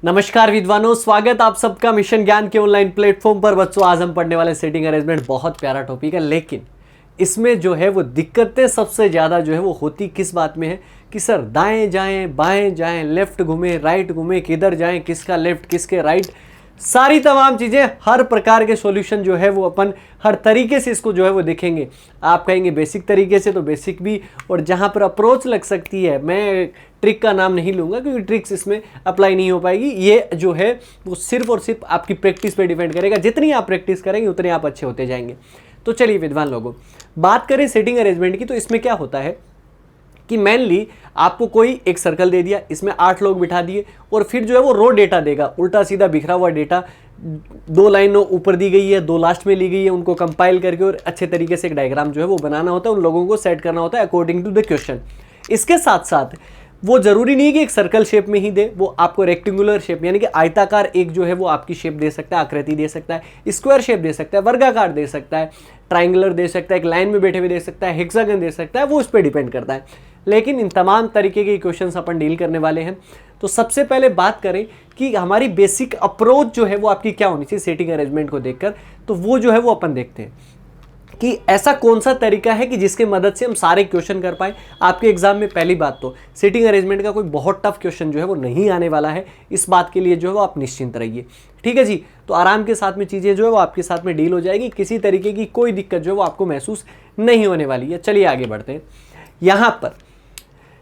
नमस्कार विद्वानों, स्वागत आप सबका मिशन ज्ञान के ऑनलाइन प्लेटफॉर्म पर। बच्चों, आज हम पढ़ने वाले सेटिंग अरेंजमेंट बहुत प्यारा टॉपिक है, लेकिन इसमें जो है वो दिक्कतें सबसे ज़्यादा जो है वो होती किस बात में है कि सर दाएं जाएं, बाएं जाएं, लेफ्ट घूमें, राइट घूमें, किधर जाएं, किसका लेफ्ट किसके राइट, सारी तमाम चीज़ें, हर प्रकार के सॉल्यूशन जो है वो अपन हर तरीके से इसको जो है वो देखेंगे। आप कहेंगे बेसिक तरीके से, तो बेसिक भी, और जहाँ पर अप्रोच लग सकती है, मैं ट्रिक का नाम नहीं लूँगा क्योंकि ट्रिक्स इसमें अप्लाई नहीं हो पाएगी। ये जो है वो सिर्फ और सिर्फ आपकी प्रैक्टिस पे डिपेंड करेगा। जितनी आप प्रैक्टिस करेंगे उतने आप अच्छे होते जाएंगे। तो चलिए विद्वान लोगों, बात करें सेटिंग अरेंजमेंट की, तो इसमें क्या होता है कि मेनली आपको कोई एक सर्कल दे दिया, इसमें 8 लोग बिठा दिए, और फिर जो है वो रो डेटा देगा, उल्टा सीधा बिखरा हुआ डेटा। 2 लाइनों ऊपर दी गई है, 2 लास्ट में ली गई है, उनको कंपाइल करके और अच्छे तरीके से एक डायग्राम जो है वो बनाना होता है, उन लोगों को सेट करना होता है अकॉर्डिंग टू द क्वेश्चन। इसके साथ साथ वो जरूरी नहीं है कि एक सर्कल शेप में ही दे, वो आपको रेक्टेंगुलर शेप यानी कि आयताकार एक जो है वो आपकी शेप दे सकता है, आकृति दे सकता है, स्क्वायर शेप दे सकता है, वर्गाकार दे सकता है, ट्राइंगुलर दे सकता है, एक लाइन में बैठे हुए दे सकता है, हेक्सागन दे सकता है, वो उस पर डिपेंड करता है। लेकिन इन तमाम तरीके के क्वेश्चंस अपन डील करने वाले हैं। तो सबसे पहले बात करें कि हमारी बेसिक अप्रोच जो है वो आपकी क्या होनी चाहिए सेटिंग अरेंजमेंट को देखकर, तो वो जो है वो अपन देखते हैं कि ऐसा कौन सा तरीका है कि जिसके मदद से हम सारे क्वेश्चन कर पाए। आपके एग्जाम में पहली बात तो सेटिंग अरेंजमेंट का कोई बहुत टफ क्वेश्चन जो है वो नहीं आने वाला है, इस बात के लिए जो है वो आप निश्चिंत रहिए। ठीक है जी, तो आराम के साथ में चीज़ें जो है वो आपके साथ में डील हो जाएगी, किसी तरीके की कोई दिक्कत जो है वो आपको महसूस नहीं होने वाली है। चलिए आगे बढ़ते हैं। यहाँ पर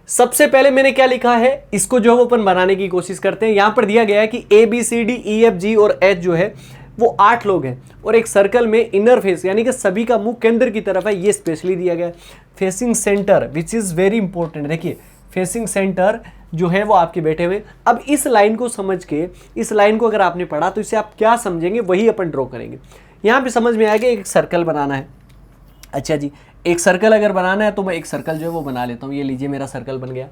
सबसे पहले मैंने क्या लिखा है, इसको जो है वो अपन बनाने की कोशिश करते हैं। यहाँ पर दिया गया है कि ABCDEFG और H जो है वो 8 लोग हैं, और एक सर्कल में इनर फेस यानी कि सभी का मुंह केंद्र की तरफ है, ये स्पेशली दिया गया है। Facing centre which is very important, देखिए फेसिंग सेंटर जो है वो आपके बैठे हुए। अब इस लाइन को समझ के, इस लाइन को अगर आपने पढ़ा तो इससे आप क्या समझेंगे वही अपन ड्रॉ करेंगे। यहाँ पे समझ में आएगा एक सर्कल बनाना है। अच्छा जी, एक सर्कल अगर बनाना है तो मैं एक सर्कल जो है वो बना लेता हूँ। ये लीजिए मेरा सर्कल बन गया।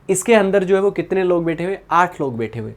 इसके अंदर जो है वो कितने लोग बैठे हुए, 8 लोग बैठे हुए।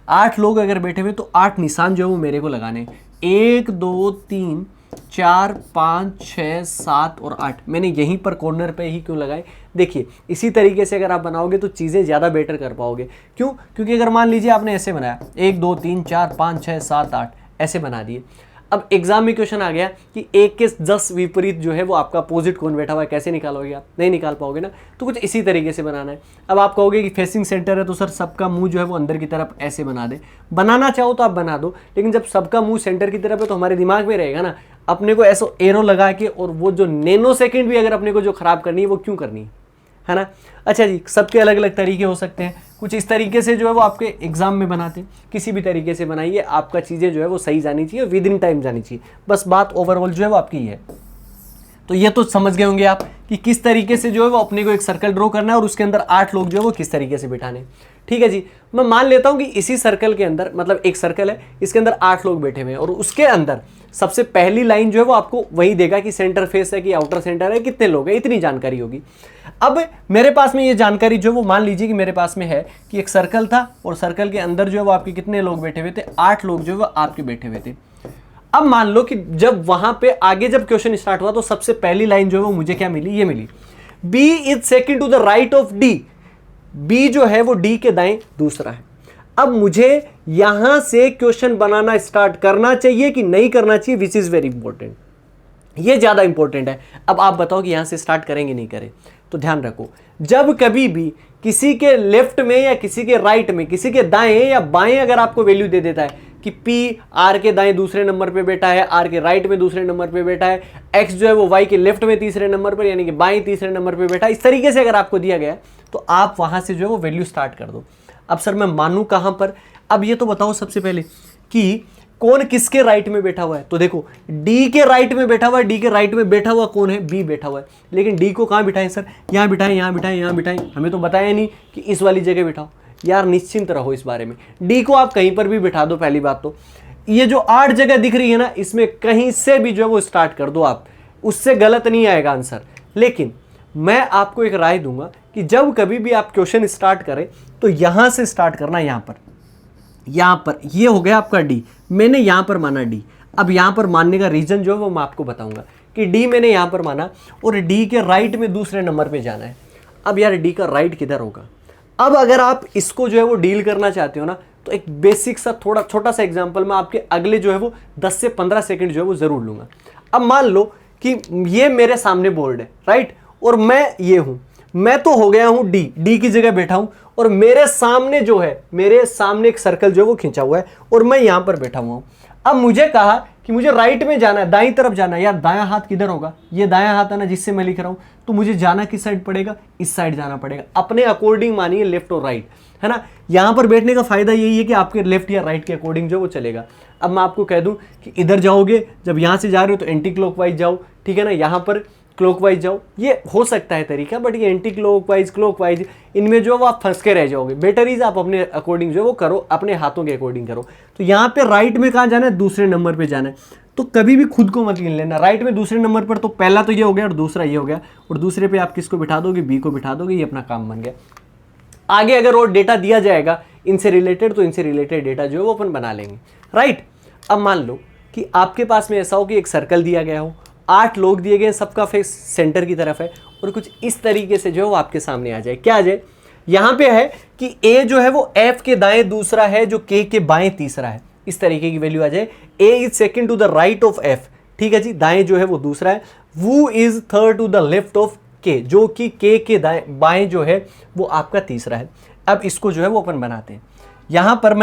8 लोग अगर बैठे हुए तो 8 निशान जो है वो मेरे को लगाने हैं। 1 2 3 4 5 6 7 और 8 मैंने यहीं पर कॉर्नर पे ही क्यों लगाए, देखिए इसी तरीके से अगर आप बनाओगे तो चीज़ें ज़्यादा बेटर कर पाओगे। क्यों? क्योंकि अगर मान लीजिए आपने ऐसे बनाया 1 2 3 4 5 6 7 8 ऐसे बना दिए। अब एग्जाम में क्वेश्चन आ गया कि 1 के 10 विपरीत जो है वो आपका अपोजिट कौन बैठा हुआ है, कैसे निकालोगे आप? नहीं निकाल पाओगे ना। तो कुछ इसी तरीके से बनाना है। अब आप कहोगे कि फेसिंग सेंटर है तो सर सबका मुंह जो है वो अंदर की तरफ ऐसे बना दे। बनाना चाहो तो आप बना दो, लेकिन जब सबका मुंह सेंटर की तरफ है तो हमारे दिमाग में रहेगा ना, अपने को ऐसा एरो लगा के, और वो जो नैनो सेकेंड भी अगर अपने को जो खराब करनी है वो क्यों करनी है ना। अच्छा जी, सबके अलग अलग तरीके हो सकते हैं, कुछ इस तरीके से जो है वो आपके एग्जाम में बनाते हैं। किसी भी तरीके से बनाइए, आपका चीज़ें जो है वो सही जानी चाहिए, विद इन टाइम जानी चाहिए। बस बात ओवरऑल जो है वो आपकी है। तो ये तो समझ गए होंगे आप कि किस तरीके से जो है वो अपने को एक सर्कल ड्रॉ करना है और उसके अंदर 8 लोग जो है वो किस तरीके से बिठाने। ठीक है जी, मैं मान लेता हूं कि इसी सर्कल के अंदर, मतलब एक सर्कल है, इसके अंदर 8 लोग बैठे हुए हैं, और उसके अंदर सबसे पहली लाइन जो है वो आपको वही देगा कि सेंटर फेस है कि आउटर सेंटर है, कितने लोग हैं, इतनी जानकारी होगी। अब मेरे पास में ये जानकारी जो है वो मान लीजिए कि मेरे पास में है कि एक सर्कल था, और सर्कल के अंदर जो है वो आपके कितने लोग बैठे हुए थे, 8 लोग जो है वो आपके बैठे हुए थे। अब मान लो कि जब वहां पे आगे जब क्वेश्चन स्टार्ट हुआ तो सबसे पहली लाइन जो है वो मुझे क्या मिली, ये मिली, B is second to the right of D. B जो है वो डी के दाएं दूसरा है। अब मुझे यहां से क्वेश्चन बनाना स्टार्ट करना चाहिए कि नहीं करना चाहिए, विच इज वेरी इंपॉर्टेंट, ये ज्यादा इंपॉर्टेंट है। अब आप बताओ कि यहां से स्टार्ट करेंगे नहीं करें। तो ध्यान रखो, जब कभी भी किसी के लेफ्ट में या किसी के राइट में, किसी के दाएं या बाएं अगर आपको वैल्यू दे देता है कि P R के दाएं दूसरे नंबर पे बैठा है, R के राइट में दूसरे नंबर पे बैठा है, X जो है वो Y के लेफ्ट में तीसरे नंबर पर यानी कि बाएं तीसरे नंबर पे बैठा है, इस तरीके से अगर आपको दिया गया तो आप वहां से जो है वो वैल्यू स्टार्ट कर दो। अब सर मैं मानूं कहां पर? अब ये तो बताओ सबसे पहले कि कौन किसके राइट में बैठा हुआ है। तो देखो D के राइट में बैठा हुआ है, D के राइट में बैठा हुआ कौन है, B बैठा हुआ है। लेकिन D को कहां बिठाएं सर? यहां बिठाएं, यहां बिठाएं, यहां बिठाएं, हमें तो बताया नहीं कि इस वाली जगह बिठाओ। यार निश्चिंत रहो इस बारे में, डी को आप कहीं पर भी बिठा दो। पहली बात तो ये जो 8 जगह दिख रही है ना, इसमें कहीं से भी जो है वो स्टार्ट कर दो आप, उससे गलत नहीं आएगा आंसर। लेकिन मैं आपको एक राय दूंगा कि जब कभी भी आप क्वेश्चन स्टार्ट करें तो यहां से स्टार्ट करना। यहां पर ये हो गया आपका डी, मैंने यहां पर माना डी। अब यहां पर मानने का रीजन जो है वो मैं आपको बताऊंगा कि डी मैंने यहां पर माना और डी के राइट में दूसरे नंबर पे जाना है। अब यार डी का राइट किधर होगा? अब अगर आप इसको जो है वो डील करना चाहते हो ना, तो एक बेसिक सा थोड़ा छोटा सा एग्जांपल मैं आपके अगले जो है वो 10 से 15 सेकंड जो है वो ज़रूर लूँगा। अब मान लो कि ये मेरे सामने बोर्ड है, राइट, और मैं ये हूँ, मैं तो हो गया हूँ डी की जगह बैठा हूँ, और मेरे सामने जो है, मेरे सामने एक सर्कल जो है वो खींचा हुआ है और मैं यहाँ पर बैठा हुआ हूँ। अब मुझे कहा कि मुझे राइट में जाना है, दाईं तरफ जाना है। यार दायां हाथ किधर होगा? ये दायां हाथ है ना जिससे मैं लिख रहा हूँ, तो मुझे जाना किस साइड पड़ेगा? इस साइड जाना पड़ेगा। अपने अकॉर्डिंग मानिए लेफ्ट और राइट, है ना। यहाँ पर बैठने का फायदा यही है कि आपके लेफ्ट या राइट के अकॉर्डिंग जो वो चलेगा। अब मैं आपको कह दूं कि इधर जाओगे, जब यहाँ से जा रहे हो तो एंटी क्लॉकवाइज जाओ, ठीक है ना, यहाँ पर क्लॉकवाइज जाओ। ये हो सकता है तरीका, बट ये एंटी क्लॉकवाइज क्लॉकवाइज इनमें जो वो आप फंस के रह जाओगे। बेटर इज आप अपने अकॉर्डिंग जो वो करो, अपने हाथों के अकॉर्डिंग करो। तो यहाँ पे राइट में कहाँ जाना है? दूसरे नंबर पे जाना है। तो कभी भी खुद को मत गिन लेना। राइट में दूसरे नंबर पर, तो पहला तो ये हो गया और दूसरा ये हो गया, और दूसरे पे आप किसको बिठा दोगे? बी को बिठा दोगे। ये अपना काम बन गया। आगे अगर और डेटा दिया जाएगा इनसे रिलेटेड, तो इनसे रिलेटेड डेटा जो है वो अपन बना लेंगे, राइट। अब मान लो कि आपके पास में ऐसा हो कि एक सर्कल दिया गया हो, 8 लोग दिए गए, सबका फेस सेंटर की तरफ है, और कुछ इस तरीके से जो है वो आपके सामने आ जाए। क्या आ जाए? यहाँ पे है कि ए जो है वो एफ के दाएं दूसरा है, जो के के बाएं तीसरा है। इस तरीके की वैल्यू आ जाए। A is second to the right of F, ठीक है जी, दाएं जो है वो दूसरा है। वू is third to the left of K, जो कि के दाएं बाएं जो है वो आपका तीसरा है। अब इसको जो है वो अपन बनाते हैं। यहां पर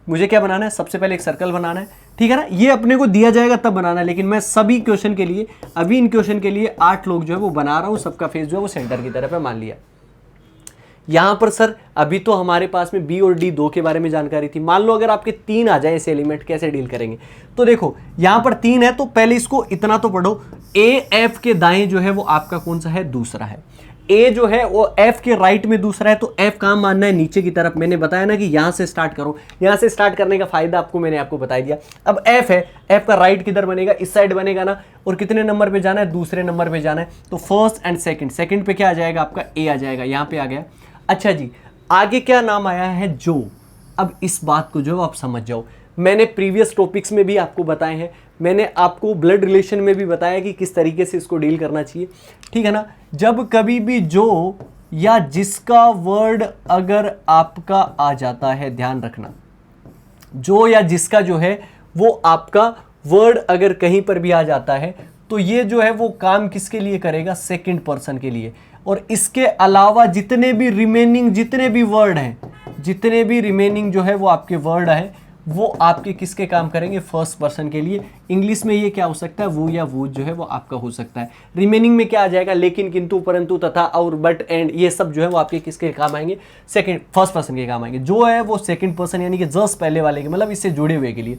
मुझे क्या बनाना है? सबसे पहले एक सर्कल बनाना है, ठीक है ना। ये अपने को दिया जाएगा तब बनाना है, लेकिन मैं सभी क्वेश्चन के लिए, अभी इन क्वेश्चन के लिए 8 लोग जो है वो बना रहा हूं, सबका फेस जो है वो सेंटर की तरफ है, मान लिया। यहां पर सर अभी तो हमारे पास में बी और डी दो के बारे में जानकारी थी। मान लो अगर आपके 3 आ जाए ऐसे एलिमेंट, कैसे डील करेंगे? तो देखो यहां पर 3 है, तो पहले इसको इतना तो पढ़ो, ए एफ के दाएं जो है वो आपका कौन सा है? दूसरा है। ए जो है वो एफ के राइट में दूसरा है, तो एफ कहां मानना है? नीचे की तरफ। मैंने बताया ना कि यहां से स्टार्ट करो। यहां से स्टार्ट करने का फायदा मैंने आपको बता दिया। अब एफ है, एफ का राइट किधर बनेगा? इस साइड बनेगा ना। और कितने नंबर पे जाना है? दूसरे नंबर पे जाना है। तो फर्स्ट एंड सेकंड, सेकंड पे क्या आ जाएगा? आपका ए आ जाएगा, यहां पे आ गया। अच्छा जी, आगे क्या नाम आया है? जो। अब इस बात को जो आप समझ जाओ, मैंने प्रीवियस टॉपिक्स में भी आपको बताए हैं, मैंने आपको ब्लड रिलेशन में भी बताया कि किस तरीके से इसको डील करना चाहिए, ठीक है ना। जब कभी भी जो या जिसका वर्ड अगर आपका आ जाता है, ध्यान रखना, जो या जिसका जो है वो आपका वर्ड अगर कहीं पर भी आ जाता है, तो ये जो है वो काम किसके लिए करेगा? सेकंड पर्सन के लिए। और इसके अलावा जितने भी रिमेनिंग जो है वो आपके वर्ड है, वो आपके किसके काम करेंगे? फर्स्ट पर्सन के लिए। इंग्लिश में ये क्या हो सकता है? वो या वो जो है वो आपका हो सकता है। रिमेनिंग में क्या आ जाएगा? लेकिन, किंतु, परंतु, तथा, और, बट, एंड, ये सब जो है वो आपके किसके काम आएंगे? फर्स्ट पर्सन के काम आएंगे। जो है वो सेकंड पर्सन यानी कि जस्ट पहले वाले के, मतलब इससे जुड़े हुए के लिए।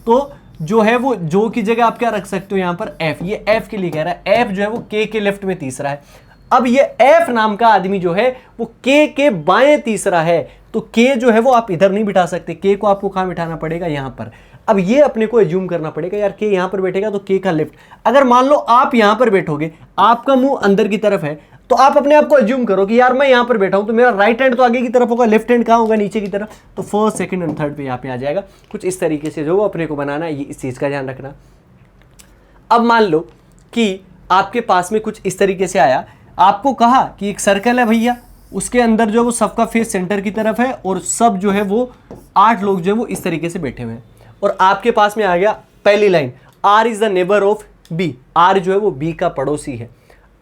तो जो है वो जो की जगह आप क्या रख सकते हो? यहाँ पर एफ, ये एफ के लिए कह रहा है। एफ जो है वो के लेफ्ट में तीसरा है। अब ये एफ नाम का आदमी जो है वो के बाएं तीसरा है, तो के जो है वो आप इधर नहीं बिठा सकते। के को आपको कहां बिठाना पड़ेगा? यहां पर। अब ये अपने को एज्यूम करना पड़ेगा, यार के यहां पर बैठेगा तो के का लेफ्ट। अगर मान लो आप यहां पर बैठोगे, आपका मुंह अंदर की तरफ है, तो आप अपने आप को एज्यूम करो कि यार मैं यहां पर बैठा हूं, तो मेरा राइट हैंड तो आगे की तरफ होगा, लेफ्ट हैंड कहां होगा? नीचे की तरफ। तो फर्स्ट, सेकंड एंड थर्ड पे यहां पे आ जाएगा। कुछ इस तरीके से जो वो अपने को बनाना है, ये इस चीज का ध्यान रखना। अब मान लो कि आपके पास में कुछ इस तरीके से आया, आपको कहा कि एक सर्कल है भैया, उसके अंदर जो वो सबका फेस सेंटर की तरफ है, और सब जो है वो 8 लोग जो है वो इस तरीके से बैठे हुए हैं। और आपके पास में आ गया पहली line, R is the neighbour of B. R जो है वो बी का पड़ोसी है।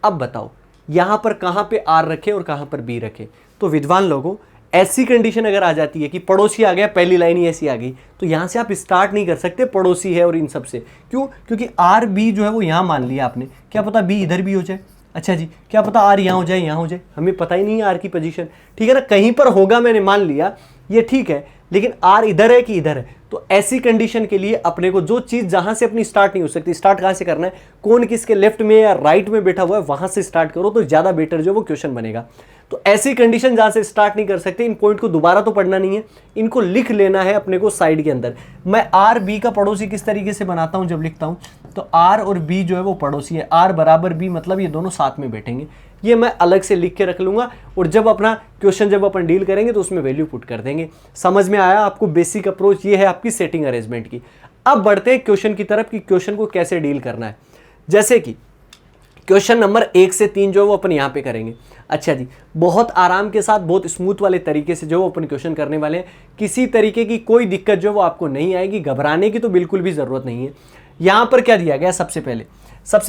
अब बताओ यहां पर कहां पे आर रखे और कहां पर बी रखे? तो विद्वान लोगों, ऐसी कंडीशन अगर आ जाती है कि पड़ोसी आ गया, पहली लाइन ही ऐसी आ गई, तो यहां से आप स्टार्ट नहीं कर सकते पड़ोसी है और इन सब से। क्यों? क्योंकि आर बी जो है वो यहां मान लिया आपने, क्या पता बी इधर भी हो जाए। अच्छा जी, क्या पता आर यहाँ हो जाए, यहाँ हो जाए, हमें पता ही नहीं है आर की पोजीशन, ठीक है ना। कहीं पर होगा, मैंने मान लिया, ये ठीक है, लेकिन आर इधर है कि इधर है। तो ऐसी कंडीशन के लिए अपने को जो चीज जहां से अपनी स्टार्ट नहीं हो सकती, स्टार्ट कहां से करना है? कौन किसके लेफ्ट में या राइट में बैठा हुआ है, वहां से स्टार्ट करो, तो ज्यादा बेटर जो वो क्वेश्चन बनेगा। तो ऐसी कंडीशन जहां से स्टार्ट नहीं कर सकते, इन पॉइंट को दोबारा तो पढ़ना नहीं है, इनको लिख लेना है अपने को साइड के अंदर। मैं आर बी का पड़ोसी किस तरीके से बनाता हूं जब लिखता हूं? तो आर और बी जो है वो पड़ोसी है, आर बराबर बी, मतलब ये दोनों साथ में बैठेंगे। ये मैं अलग से लिख के रख लूंगा, और जब अपना क्वेश्चन जब अपन डील करेंगे तो उसमें वैल्यू पुट कर देंगे। समझ में आया आपको? बेसिक अप्रोच ये है आपकी सेटिंग अरेंजमेंट की। अब बढ़ते हैं क्वेश्चन की तरफ कि क्वेश्चन को कैसे डील करना है। जैसे कि क्वेश्चन नंबर 1 से 3 जो है वो अपन यहाँ पे करेंगे। अच्छा जी, बहुत आराम के साथ, बहुत स्मूथ वाले तरीके से जो अपन क्वेश्चन करने वाले हैं। किसी तरीके की कोई दिक्कत जो है वो आपको नहीं आएगी, घबराने की तो बिल्कुल भी ज़रूरत नहीं है। यहाँ पर क्या दिया गया, सबसे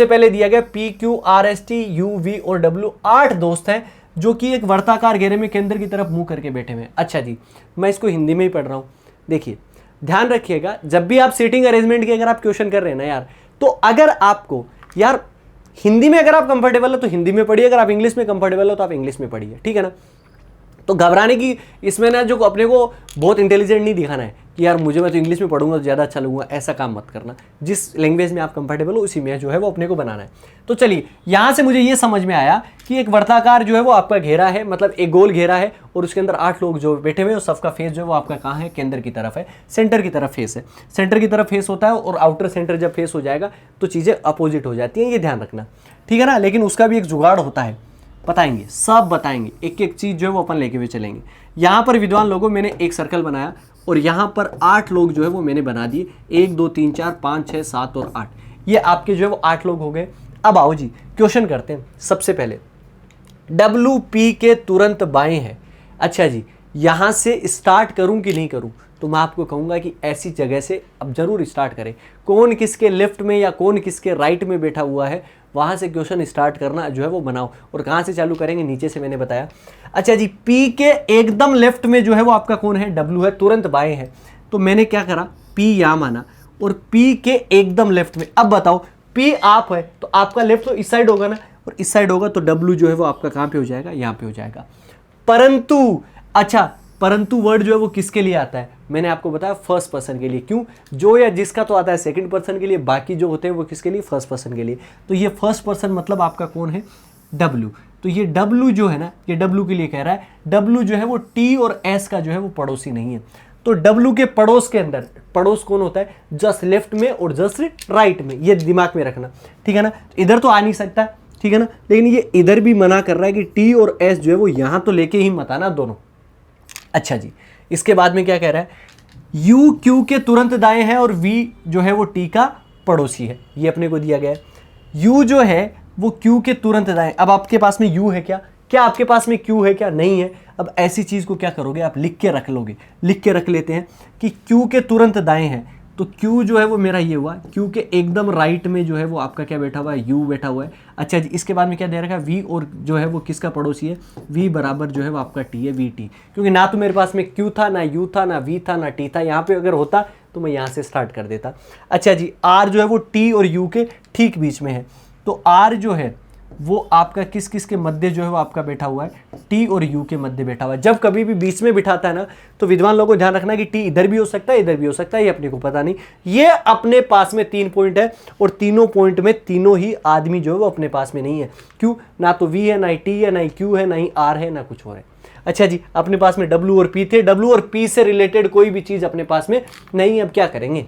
पहले दिया गया P Q R S T U V और डब्ल्यू, 8 दोस्त हैं जो कि एक वर्ताकार घेरे में केंद्र की तरफ मुंह करके बैठे हुए हैं। अच्छा जी, मैं इसको हिंदी में ही पढ़ रहा हूँ। देखिए ध्यान रखिएगा, जब भी आप सीटिंग अरेंजमेंट के अगर आप क्वेश्चन कर रहे हैं ना यार, तो अगर आपको यार हिंदी में अगर आप कंफर्टेबल हो तो हिंदी में पढ़िए, अगर आप इंग्लिश में कंफर्टेबल हो तो आप इंग्लिश में पढ़िए, ठीक है ना। तो घबराने की इसमें ना, जो अपने को बहुत इंटेलिजेंट नहीं दिखाना है कि यार मैं तो इंग्लिश में पढ़ूंगा तो ज़्यादा अच्छा लगूंगा, ऐसा काम मत करना। जिस लैंग्वेज में आप कंफर्टेबल हो उसी में जो है वो अपने को बनाना है। तो चलिए, यहाँ से मुझे ये समझ में आया कि एक वर्ताकार जो है वो आपका घेरा है, मतलब एक गोल घेरा है, और उसके अंदर 8 लोग जो बैठे हुए हैं, सबका फेस जो है वो आपका कहाँ है, केंद्र की तरफ है, सेंटर की तरफ फेस है। सेंटर की तरफ फेस होता है और आउटर सेंटर जब फेस हो जाएगा तो चीज़ें अपोजिट हो जाती हैं, ये ध्यान रखना, ठीक है ना। लेकिन उसका भी एक जुगाड़ होता है, बताएंगे, सब बताएंगे, एक एक चीज़ जो है वो अपन लेके हुए चलेंगे। यहाँ पर विद्वान लोगों, मैंने एक सर्कल बनाया और यहाँ पर 8 लोग जो है वो मैंने बना दिए, 1 2 3 4 5 6 7 और 8, ये आपके जो है वो 8 लोग हो गए। अब आओ जी क्वेश्चन करते हैं। सबसे पहले WP के तुरंत बाएं है। अच्छा जी, यहाँ से स्टार्ट करूँ कि नहीं करूँ, तो मैं आपको कहूँगा कि ऐसी जगह से अब जरूर स्टार्ट करें। कौन किसके लेफ्ट में या कौन किसके राइट में बैठा हुआ है, वहाँ से क्वेश्चन स्टार्ट करना जो है वो बनाओ। और कहाँ से चालू करेंगे, नीचे से मैंने बताया। अच्छा जी, P के एकदम लेफ्ट में जो है वो आपका कौन है, W है, तुरंत बाएं है। तो मैंने क्या करा, P यहाँ माना और P के एकदम लेफ्ट में। अब बताओ, P आप है तो आपका लेफ्ट तो इस साइड होगा ना, और इस साइड होगा तो W जो है वो आपका कहाँ पे हो जाएगा, यहाँ पे हो जाएगा। परंतु, अच्छा परंतु वर्ड जो है वो किसके लिए आता है, मैंने आपको बताया फर्स्ट पर्सन के लिए। क्यों, जो या जिसका तो आता है सेकंड पर्सन के लिए, बाकी जो होते हैं वो किसके लिए, फर्स्ट पर्सन के लिए। तो ये फर्स्ट पर्सन मतलब आपका कौन है, W। तो ये W जो है ना, ये W के लिए कह रहा है। W जो है वो T और S का जो है वो पड़ोसी नहीं है। तो W के पड़ोस के अंदर, पड़ोस कौन होता है, जस्ट लेफ्ट में और जस्ट राइट में, ये दिमाग में रखना, ठीक है ना। इधर तो आ नहीं सकता, ठीक है ना, लेकिन ये इधर भी मना कर रहा है कि T और S जो है वो यहां तो लेके ही मत आना दोनों। अच्छा जी, इसके बाद में क्या कह रहा है, U Q के तुरंत दाएं है और V जो है वो T का पड़ोसी है, ये अपने को दिया गया है। U जो है वो Q के तुरंत दाएं। अब आपके पास में U है क्या, क्या आपके पास में Q है क्या, नहीं है। अब ऐसी चीज को क्या करोगे, आप लिख के रख लोगे, लिख के रख लेते हैं कि Q के तुरंत दाएं है। तो Q जो है वो मेरा ये हुआ, Q के एकदम राइट में जो है वो आपका क्या बैठा हुआ है, U बैठा हुआ है। अच्छा जी, इसके बाद में क्या दे रखा है, V, और जो है वो किसका पड़ोसी है, V बराबर जो है वो आपका T है, VT। क्योंकि ना तो मेरे पास में Q था, ना U था, ना V था, ना T था। यहाँ पे अगर होता तो मैं यहाँ से स्टार्ट कर देता। अच्छा जी, R जो है वो T और U के ठीक बीच में है। तो R जो है वो आपका किस किस के मध्य जो है वो आपका बैठा हुआ है, T और U के मध्य बैठा हुआ है। जब कभी भी बीच में बिठाता है ना, तो विद्वान लोगों को ध्यान रखना कि T इधर भी हो सकता है, इधर भी हो सकता है, ये अपने को पता नहीं। ये अपने पास में 3 पॉइंट है और तीनों पॉइंट में तीनों ही आदमी जो है वो अपने पास में नहीं है। क्यों, ना तो V है, ना ही T है, ना ही Q है, ना ही R है, ना कुछ और है। अच्छा जी, अपने पास में W और P थे, W और P से रिलेटेड कोई भी चीज अपने पास में नहीं। अब क्या करेंगे,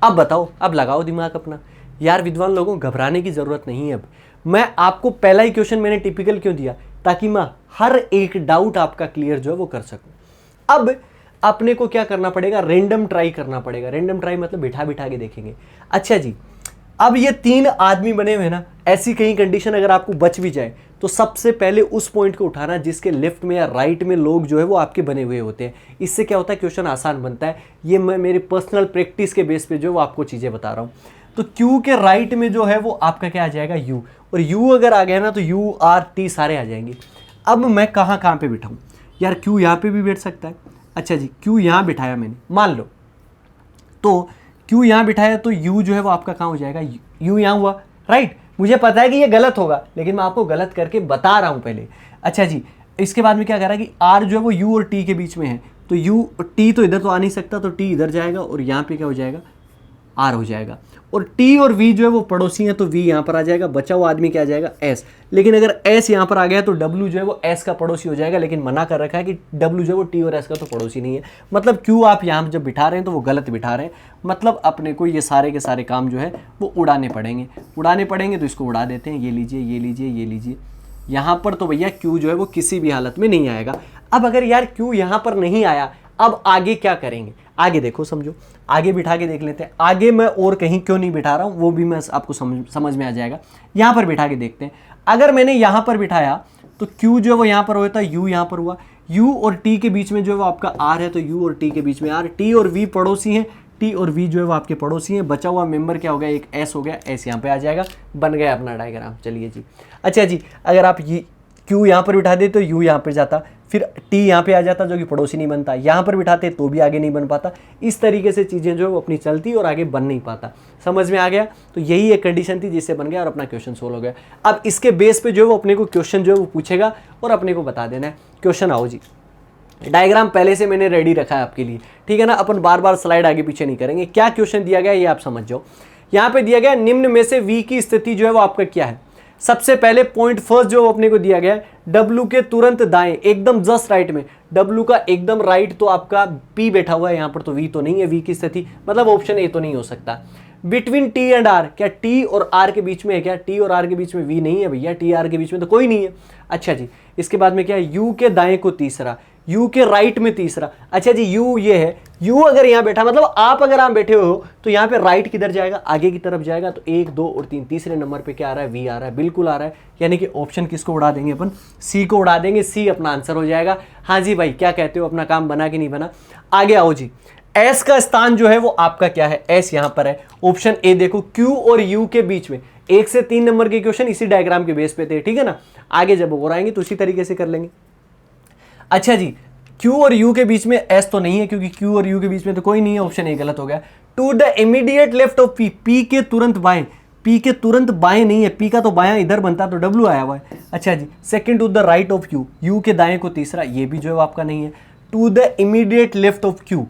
अब बताओ, अब लगाओ दिमाग अपना। यार विद्वान लोगों, घबराने की जरूरत नहीं है। अब मैं आपको पहला ही क्वेश्चन मैंने टिपिकल क्यों दिया, ताकि मैं हर एक डाउट आपका क्लियर जो है वो कर सकूं। अब अपने को क्या करना पड़ेगा, रेंडम ट्राई करना पड़ेगा। रेंडम ट्राई मतलब बिठा बिठा के देखेंगे। अच्छा जी, अब ये 3 आदमी बने हुए ना, ऐसी कहीं कंडीशन अगर आपको बच भी जाए तो सबसे पहले उस पॉइंट को उठाना जिसके लेफ्ट में या राइट में लोग जो है वो आपके बने हुए होते हैं। इससे क्या होता है, क्वेश्चन आसान बनता है। ये मैं मेरी पर्सनल प्रैक्टिस के बेस पे जो है वो आपको चीजें बता रहा हूं। तो Q के राइट में जो है वो आपका क्या आ जाएगा, U। और U अगर आ गया ना तो U R T सारे आ जाएंगे। अब मैं कहाँ कहाँ पे बिठाऊं यार, Q यहाँ पे भी बैठ सकता है। अच्छा जी, Q यहाँ बिठाया मैंने, मान लो तो Q यहाँ बिठाया तो U जो है वो आपका कहाँ हो जाएगा, U यहाँ हुआ, राइट। मुझे पता है कि ये गलत होगा, लेकिन मैं आपको गलत करके बता रहा हूँ पहले। अच्छा जी, इसके बाद में क्या कर रहा है कि R जो है वो U और T के बीच में है। तो U T तो इधर तो आ नहीं सकता, तो T इधर जाएगा और यहाँ पे क्या हो जाएगा, R हो जाएगा। और T और V जो है वो पड़ोसी हैं, तो V यहाँ पर आ जाएगा, बचा हुआ आदमी क्या आ जाएगा, S। लेकिन अगर S यहाँ पर आ गया तो W जो है वो S का पड़ोसी हो जाएगा। लेकिन मना कर रखा है कि W जो है वो T और S का तो पड़ोसी नहीं है। मतलब Q आप यहाँ जब बिठा रहे हैं तो वो गलत बिठा रहे हैं। मतलब अपने को ये सारे के सारे काम जो है वो उड़ाने पड़ेंगे। तो इसको उड़ा देते हैं, ये लीजिए, ये लीजिए, ये लीजिए। यहाँ पर तो भैया Q जो है वो किसी भी हालत में नहीं आएगा। अब अगर यार Q यहाँ पर नहीं आया, अब आगे क्या करेंगे, आगे देखो समझो, आगे बिठा के देख लेते हैं। आगे मैं और कहीं क्यों नहीं बिठा रहा हूं वो भी मैं आपको समझ में आ जाएगा। यहां पर बिठा के देखते हैं। अगर मैंने यहां पर बिठाया तो Q जो है वो यहां पर होता है, U यहां पर हुआ, U और T के बीच में जो है वो आपका R है, तो U और T के बीच में R, T और V पड़ोसी हैं, T और V जो है वो आपके पड़ोसी हैं। बचा हुआ मेंबर क्या हो गया, एक S हो गया, S यहाँ पे आ जाएगा, बन गया अपना डायग्राम। चलिए जी, अच्छा जी, अगर आप ये Q यहाँ पर बिठा दे तो U यहाँ पर जाता, फिर T यहाँ पे आ जाता जो कि पड़ोसी नहीं बनता, यहाँ पर बिठाते तो भी आगे नहीं बन पाता। इस तरीके से चीज़ें जो है वो अपनी चलती और आगे बन नहीं पाता। समझ में आ गया? तो यही एक कंडीशन थी जिससे बन गया और अपना क्वेश्चन सोल्व हो गया। अब इसके बेस पे जो है वो अपने को क्वेश्चन जो है वो पूछेगा और अपने को बता देना है। क्वेश्चन आओ जी, डायग्राम पहले से मैंने रेडी रखा है आपके लिए, ठीक है ना। अपन बार बार स्लाइड आगे पीछे नहीं करेंगे। क्या क्वेश्चन दिया गया ये आप समझ जाओ। यहाँ पे दिया गया निम्न में से V की स्थिति जो है वो आपका क्या है। सबसे पहले पॉइंट फर्स्ट जो अपने को दिया गया है, W के तुरंत दाएं, एकदम जस्ट राइट में, W का एकदम राइट तो आपका P बैठा हुआ है यहाँ पर, तो V तो नहीं है। V की स्थिति मतलब ऑप्शन ए तो नहीं हो सकता। बिटवीन T एंड R, क्या T और R के बीच में है क्या? T और R के बीच में V नहीं है भैया, T R के बीच में तो कोई नहीं है। अच्छा जी, इसके बाद में क्या है, U के दाएं को तीसरा, U के राइट में तीसरा। अच्छा जी, U ये है, U अगर यहाँ बैठा मतलब आप अगर आप बैठे हो तो यहाँ पे राइट किधर जाएगा, आगे की तरफ जाएगा। तो 1 2 और 3, तीसरे नंबर पे क्या आ रहा है, V आ रहा है, बिल्कुल आ रहा है। यानी कि ऑप्शन किसको उड़ा देंगे अपन, C को उड़ा देंगे। C अपना आंसर हो जाएगा। हाँ जी भाई, क्या कहते हो, अपना काम बना कि नहीं बना? आगे आओ जी, S का स्थान जो है वो आपका क्या है, S यहाँ पर है। ऑप्शन ए देखो, Q और U के बीच में 1 से 3 नंबर के क्वेश्चन इसी डायग्राम के बेस पे थे, ठीक है ना। आगे जब और आएंगे तो उसी तरीके से कर लेंगे। अच्छा जी, Q और U के बीच में S तो नहीं है, क्योंकि Q और U के बीच में तो कोई नहीं है, ऑप्शन ए गलत हो गया। To the immediate left of P, P के तुरंत बाएं, P के तुरंत बाएं नहीं है, P का तो बायां इधर बनता तो W आया हुआ है। अच्छा जी, second to the right of U, U के दाएं को तीसरा, ये भी जो है वो आपका नहीं है। To the immediate left of Q,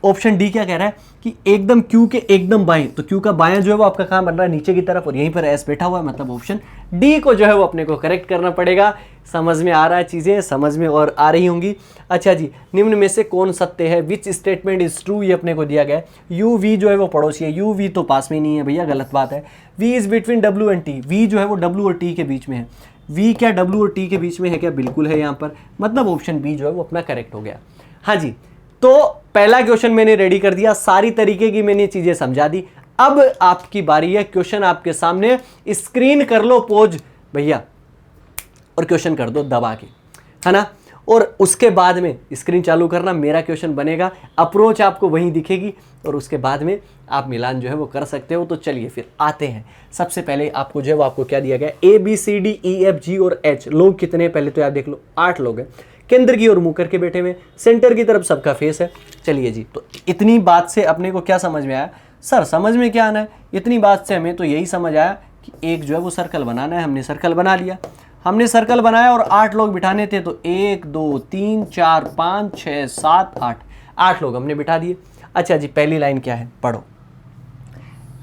option D क्या कह रहा है कि एकदम Q के एकदम बाएं, तो Q का बायां जो है वो आपका कहां बन रहा है, नीचे की तरफ, और यहीं पर S बैठा हुआ है, मतलब ऑप्शन डी को जो है वो अपने को करेक्ट करना पड़ेगा। समझ में आ रहा है, चीजें समझ में और आ रही होंगी। अच्छा जी, निम्न में से कौन सत्य है, विच स्टेटमेंट इज ट्रू, ये अपने को दिया गया है। यू वी जो है वो पड़ोसी है, यू वी तो पास में नहीं है भैया, गलत बात है। V is between W and T, V जो है वो W और T के बीच में है। वी क्या W और T के बीच में है क्या, बिल्कुल है यहाँ पर, मतलब ऑप्शन बी जो है वो अपना करेक्ट हो गया। हाँ जी, तो पहला क्वेश्चन मैंने रेडी कर दिया, सारी तरीके की मैंने चीजें समझा दी। अब आपकी बारी है, क्वेश्चन आपके सामने, स्क्रीन कर लो पॉज भैया और क्वेश्चन कर दो दबा के, है ना। और उसके बाद में स्क्रीन चालू करना, मेरा क्वेश्चन बनेगा, अप्रोच आपको वहीं दिखेगी और उसके बाद में आप मिलान जो है वो कर सकते हो। तो चलिए फिर आते हैं। सबसे पहले आपको जो है वो आपको क्या दिया गया, ABCDEFG और H, लोग कितने पहले तो आप देख लो, 8 लोग हैं। केंद्र की ओर मुंह करके बैठे हुए, सेंटर की तरफ सबका फेस है। चलिए जी, तो इतनी बात से अपने को क्या समझ में आया? सर समझ में क्या आना है, इतनी बात से हमें तो यही समझ आया कि एक जो है वो सर्कल बनाना है। हमने सर्कल बना लिया, हमने सर्कल बनाया और 8 लोग बिठाने थे, तो 1 2 3 4 5 6 7 8, 8 लोग हमने बिठा दिए। अच्छा जी, पहली लाइन क्या है, पढ़ो।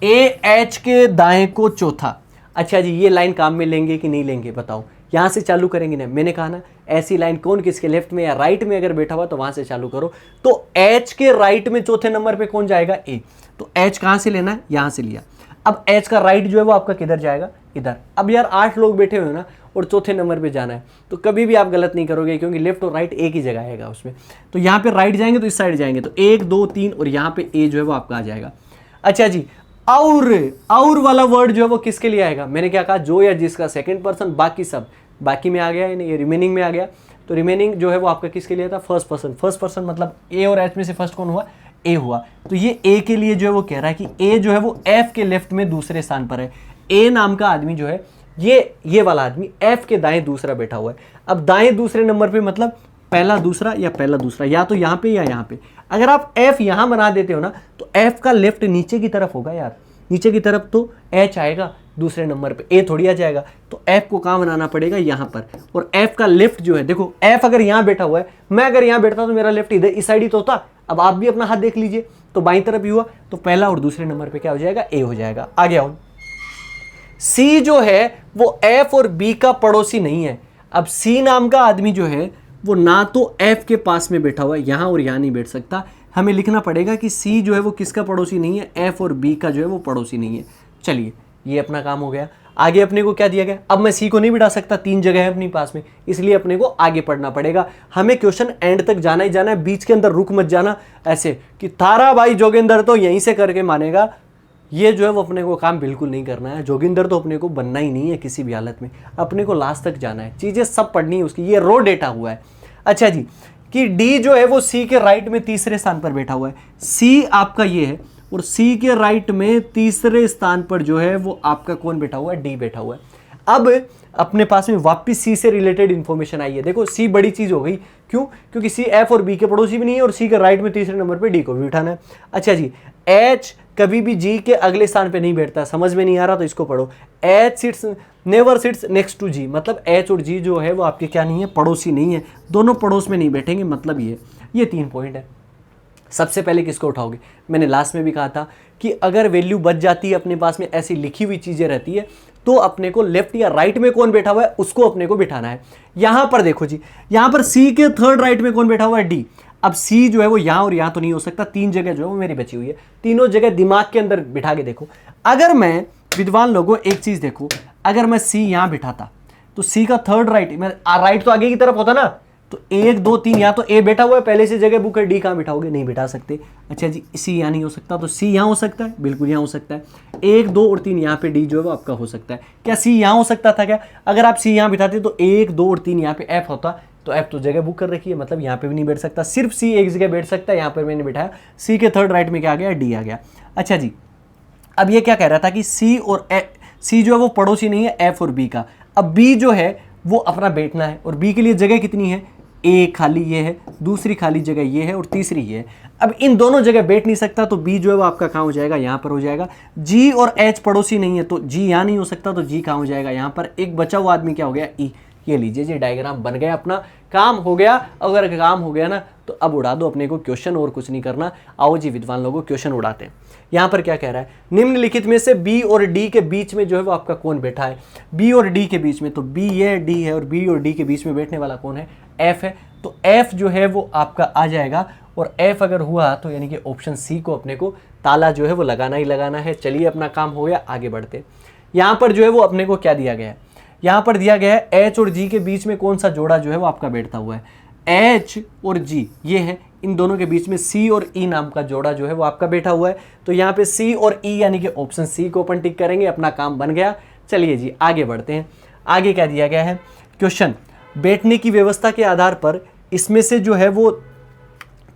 AH के दाएं को चौथा। अच्छा जी, ये लाइन काम में लेंगे कि नहीं लेंगे बताओ? यहाँ से चालू करेंगे ना, मैंने कहा ना ऐसी लाइन कौन किसके लेफ्ट में या राइट में अगर बैठा हुआ तो वहां से चालू करो। तो H के राइट में चौथे नंबर पे कौन जाएगा, A, तो H कहां से लेना है, यहां से लिया। अब H का राइट जो है वो आपका किधर जाएगा, इधर। अब यार 8 लोग बैठे हुए ना और चौथे नंबर पे जाना है, तो कभी भी आप गलत नहीं करोगे, क्योंकि लेफ्ट और राइट एक ही जगह आएगा उसमें। तो यहाँ पे राइट जाएंगे तो इस साइड जाएंगे, तो 1 2 3 और यहाँ पे A जो है वो आपका आ जाएगा। अच्छा जी, और वाला वर्ड जो है वो किसके लिए आएगा? मैंने क्या कहा, जो या जिसका सेकंड पर्सन, बाकी सब बाकी में आ गया, ये रिमेनिंग में आ गया। तो रिमेनिंग जो है वो आपका किसके लिए था, फर्स्ट पर्सन। फर्स्ट पर्सन मतलब A और H में से फर्स्ट कौन हुआ, A हुआ। तो ये A के लिए जो है वो कह रहा है कि A जो है वो F के लेफ्ट में दूसरे स्थान पर है। A नाम का आदमी जो है, ये वाला आदमी F के दाएं दूसरा बैठा हुआ है। अब दाएं दूसरे नंबर पे मतलब पहला दूसरा या पहला दूसरा, या तो यहाँ पे या यहाँ पे। अगर आप F यहाँ बना देते हो ना, तो F का लेफ्ट नीचे की तरफ होगा यार, नीचे की तरफ तो H आएगा दूसरे नंबर पे, A थोड़ी आ जाएगा। तो F को कहाँ बनाना पड़ेगा, यहाँ पर। और F का लेफ्ट जो है, देखो F अगर यहाँ बैठा हुआ है, मैं अगर यहाँ बैठता तो मेरा लेफ्ट इधर इस साइड ही तो होता। अब आप भी अपना हाथ देख लीजिए, तो बाईं तरफ ही हुआ, तो पहला और दूसरे नंबर पे क्या हो जाएगा, A हो जाएगा। आगे आओ। C जो है वो F और B का पड़ोसी नहीं है। अब C नाम का आदमी जो है वो ना तो F के पास में बैठा हुआ है, यहाँ और यहाँ नहीं बैठ सकता। हमें लिखना पड़ेगा कि C जो है वो किसका पड़ोसी नहीं है, F और B का जो है वो पड़ोसी नहीं है। चलिए, ये अपना काम हो गया। आगे अपने को क्या दिया गया, अब मैं सी को नहीं बिठा सकता, 3 जगह है अपनी पास में, इसलिए अपने को आगे पढ़ना पड़ेगा। हमें क्वेश्चन एंड तक जाना ही जाना है, बीच के अंदर रुक मत जाना ऐसे कि तारा भाई जोगिंदर तो यहीं से करके मानेगा, ये जो है वो अपने को काम बिल्कुल नहीं करना है। जोगिंदर तो अपने को बनना ही नहीं है किसी भी हालत में, अपने को लास्ट तक जाना है, चीज़ें सब पढ़नी है उसकी, ये रो डेटा हुआ है। अच्छा जी, कि डी जो है वो सी के राइट में तीसरे स्थान पर बैठा हुआ है, सी आपका ये है और सी के राइट में तीसरे स्थान पर जो है वो आपका कौन बैठा हुआ है, डी बैठा हुआ है। अब अपने पास में वापस सी से रिलेटेड इंफॉर्मेशन आई है। देखो सी बड़ी चीज हो गई, क्यों, क्योंकि सी एफ और बी के पड़ोसी भी नहीं है और सी के राइट में तीसरे नंबर पे डी को भी बिठाना है। अच्छा जी, एच कभी भी जी के अगले स्थान पे नहीं बैठता, समझ में नहीं आ रहा तो इसको पढ़ो, H sits never sits next to G, मतलब एच और जी जो है वो आपके क्या नहीं है, पड़ोसी नहीं है, दोनों पड़ोस में नहीं बैठेंगे, मतलब ये 3 पॉइंट है। सबसे पहले किसको उठाओगे, मैंने लास्ट में भी कहा था कि अगर वैल्यू बच जाती है अपने पास में, ऐसी लिखी हुई चीजें रहती है, तो अपने को लेफ्ट या राइट में कौन बैठा हुआ है उसको अपने को बिठाना है। यहां पर देखो जी, यहां पर सी के थर्ड राइट में कौन बैठा हुआ है, डी। अब सी जो है वो यहां और यहां तो नहीं हो सकता, 3 जगह जो है वो मेरी बची हुई है, तीनों जगह दिमाग के अंदर बिठा के देखो। अगर मैं विद्वान लोगों एक चीज देखो, अगर मैं सी यहां बिठाता तो सी का थर्ड राइट, मैं राइट तो आगे की तरफ होता ना, तो 1 2 3 यहाँ तो ए बैठा हुआ है, पहले से जगह बुक है, डी कहाँ बिठाओगे, नहीं बिठा सकते। अच्छा जी, सी यहाँ नहीं हो सकता, तो सी यहाँ हो सकता है, बिल्कुल यहाँ हो सकता है। 1 2 और 3 यहाँ पे डी जो है वो आपका हो सकता है। क्या सी यहाँ हो सकता था क्या, अगर आप सी यहाँ बिठाते तो 1 2 और 3 यहाँ पे एफ होता, तो एफ तो जगह बुक कर रखी है, मतलब यहाँ पे भी नहीं बैठ सकता, सिर्फ सी एक जगह बैठ सकता है, यहाँ पर मैंने बिठाया, सी के थर्ड राइट में क्या आ गया, डी आ गया। अच्छा जी, अब ये क्या कह रहा था कि सी और सी जो है वो पड़ोसी नहीं है एफ और बी का। अब बी जो है वो अपना बैठना है, और बी के लिए जगह कितनी है, एक खाली ये है, दूसरी खाली जगह ये है और तीसरी ये है। अब इन दोनों जगह बैठ नहीं सकता, तो बी जो है वो आपका कहाँ हो जाएगा, यहाँ पर हो जाएगा। जी और एच पड़ोसी नहीं है, तो जी यहाँ नहीं हो सकता, तो जी कहाँ हो जाएगा, यहाँ पर। एक बचा हुआ आदमी क्या हो गया, ई। ये लीजिए जी, डायग्राम बन गया, अपना काम हो गया। अगर काम हो गया ना तो अब उड़ा दो अपने को क्वेश्चन, और कुछ नहीं करना। आओ जी विद्वान लोगों, क्वेश्चन उड़ाते हैं। यहाँ पर क्या कह रहा है, निम्नलिखित में से बी और डी के बीच में जो है वो आपका कौन बैठा है, बी और डी के बीच में, तो बी ये डी है और बी और डी के बीच में बैठने वाला कौन है, एफ है। तो एफ जो है वो आपका आ जाएगा, और एफ अगर हुआ तो यानी कि ऑप्शन सी को अपने को ताला जो है वो लगाना ही लगाना है। चलिए, अपना काम हो गया, आगे बढ़ते। यहाँ पर जो है वो अपने को क्या दिया गया है, यहाँ पर दिया गया है एच और जी के बीच में कौन सा जोड़ा जो है वो आपका बैठता हुआ है, एच और जी ये है, इन दोनों के बीच में सी और ई नाम का जोड़ा जो है वो आपका बैठा हुआ है। तो यहाँ पे सी और ई यानी कि ऑप्शन सी को अपन टिक करेंगे, अपना काम बन गया। चलिए जी आगे बढ़ते हैं। आगे क्या दिया गया है, क्वेश्चन, बैठने की व्यवस्था के आधार पर इसमें से जो है वो